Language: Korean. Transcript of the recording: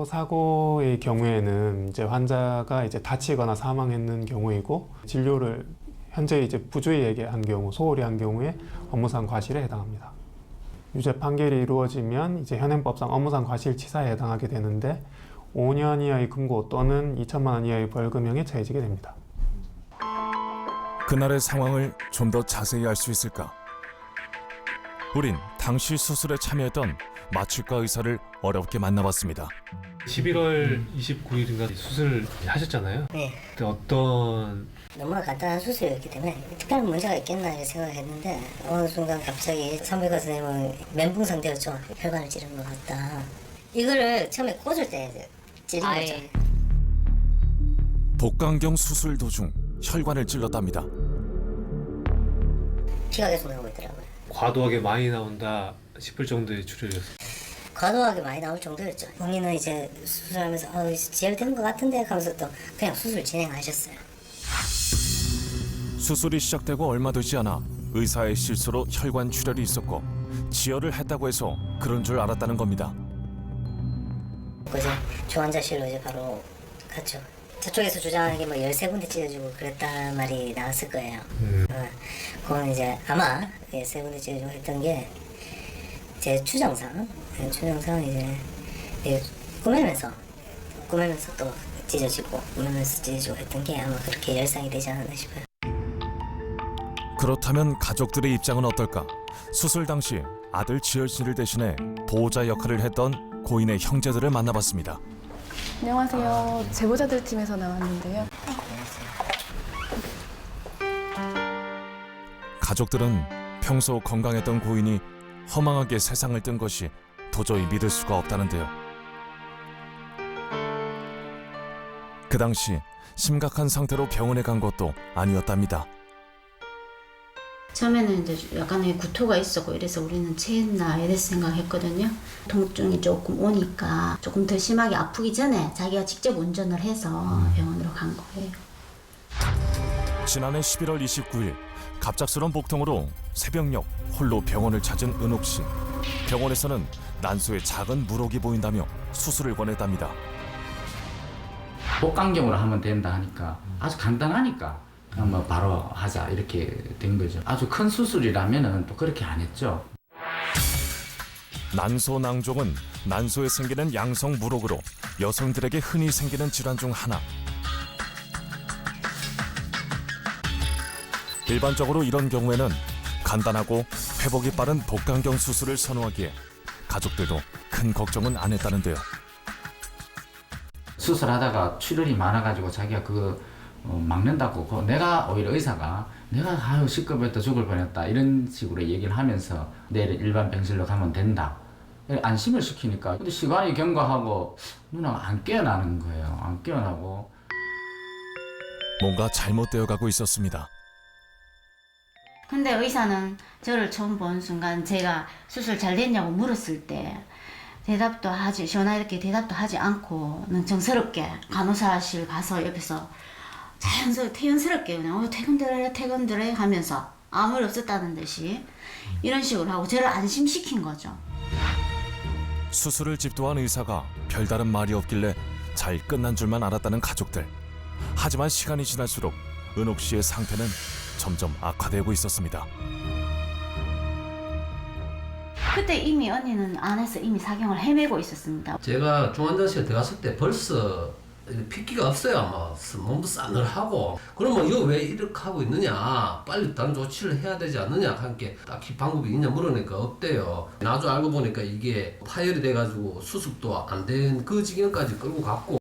교통사고의 경우에는 이제 환자가 이제 다치거나 사망했는 경우이고 진료를 현재 이제 부주의에게 한 경우, 소홀히 한 경우에 업무상 과실에 해당합니다. 유죄 판결이 이루어지면 이제 현행법상 업무상 과실치사에 해당하게 되는데 5년 이하의 금고 또는 2천만 원 이하의 벌금형에 처해지게 됩니다. 그날의 상황을 좀 더 자세히 알 수 있을까? 우린 당시 수술에 참여했던 마취과 의사를 어렵게 만나봤습니다. 11월 29일인가 수술 하셨잖아요. 네. 그때 어떤 너무나 간단한 수술이었기 때문에 특별한 문제가 있겠나 이렇게 생각했는데 어느 순간 갑자기 산부인과 선생님은 멘붕 상태였죠. 혈관을 찌른 것 같다. 이거를 처음에 꽂을 때 찌른 거죠. 복강경 수술 도중 혈관을 찔렀답니다. 피가 계속 나오고 있더라고요. 과도하게 많이 나온다 싶을 정도의 출혈이었어요. 과도하게 많이 나올 정도였죠. 본인은 이제 수술하면서 지혈되는 것 같은데 하면서 또 그냥 수술 진행하셨어요. 수술이 시작되고 얼마 되지 않아 의사의 실수로 혈관 출혈이 있었고 지혈을 했다고 해서 그런 줄 알았다는 겁니다. 그래서 중환자실로 이제 바로 갔죠. 저쪽에서 주장하는 게 뭐 13군데 찢어지고 그랬단 말이 나왔을 거예요. 그건 이제 아마 13군데 찢어지고 했던 게 제 추정상 이제 꾸매면서 또 찢어지고 꾸매면서 찢어지고 했던 게 아마 그렇게 열상이 되지 않았나 싶어요. 그렇다면 가족들의 입장은 어떨까? 수술 당시 아들 지혈 씨를 대신해 보호자 역할을 했던 고인의 형제들을 만나봤습니다. 안녕하세요. 제보자들 팀에서 나왔는데요. 가족들은 평소 건강했던 고인이 허망하게 세상을 뜬 것이 도저히 믿을 수가 없다는데요. 그 당시 심각한 상태로 병원에 간 것도 아니었답니다. 처음에는 이제 약간의 구토가 있었고 이래서 우리는 체했나 이래서 생각했거든요. 통증이 조금 오니까 조금 더 심하게 아프기 전에 자기가 직접 운전을 해서 병원으로 간 거예요. 지난해 11월 29일 갑작스런 복통으로 새벽녘 홀로 병원을 찾은 은옥 씨. 병원에서는 난소에 작은 물혹이 보인다며 수술을 권했답니다. 복강경으로 하면 된다 하니까 아주 간단하니까 그냥 뭐 바로 하자 이렇게 된 거죠. 아주 큰 수술이라면은 또 그렇게 안 했죠. 난소 낭종은 난소에 생기는 양성 물혹으로 여성들에게 흔히 생기는 질환 중 하나. 일반적으로 이런 경우에는 간단하고 회복이 빠른 복강경 수술을 선호하기에 가족들도 큰 걱정은 안 했다는데요. 수술하다가 출혈이 많아가지고 자기가 그거 막는다고 내가 오히려 의사가 내가 시급했다 죽을 뻔했다 이런 식으로 얘기를 하면서 내일 일반 병실로 가면 된다 안심을 시키니까 근데 시간이 경과하고 누나가 안 깨어나는 거예요. 안 깨어나고 뭔가 잘못되어 가고 있었습니다. 근데 의사는 저를 처음 본 순간 제가 수술 잘 됐냐고 물었을 때 대답도 하지 시원하게 대답도 하지 않고 정스럽게 간호사실 가서 옆에서 자연스럽게 태연스럽게 그냥 퇴근들해 하면서 아무 일 없었다는 듯이 이런 식으로 하고 저를 안심시킨 거죠. 수술을 집도한 의사가 별다른 말이 없길래 잘 끝난 줄만 알았다는 가족들. 하지만 시간이 지날수록 은옥 씨의 상태는 점점 악화되고 있었습니다. 그때 이미 언니는 안에서 이미 사경을 헤매고 있었습니다. 제가 중환자실에 들어갔을 때 벌써 핏기가 없어요. 아마 몸도 싸늘하고 그러면 이거 왜 이렇게 하고 있느냐 빨리 다른 조치를 해야 되지 않느냐 함께 딱히 방법이 있냐 물으니까 없대요. 나중에 알고 보니까 이게 파열이 돼가지고 수습도 안 된 그 지경까지 끌고 갔고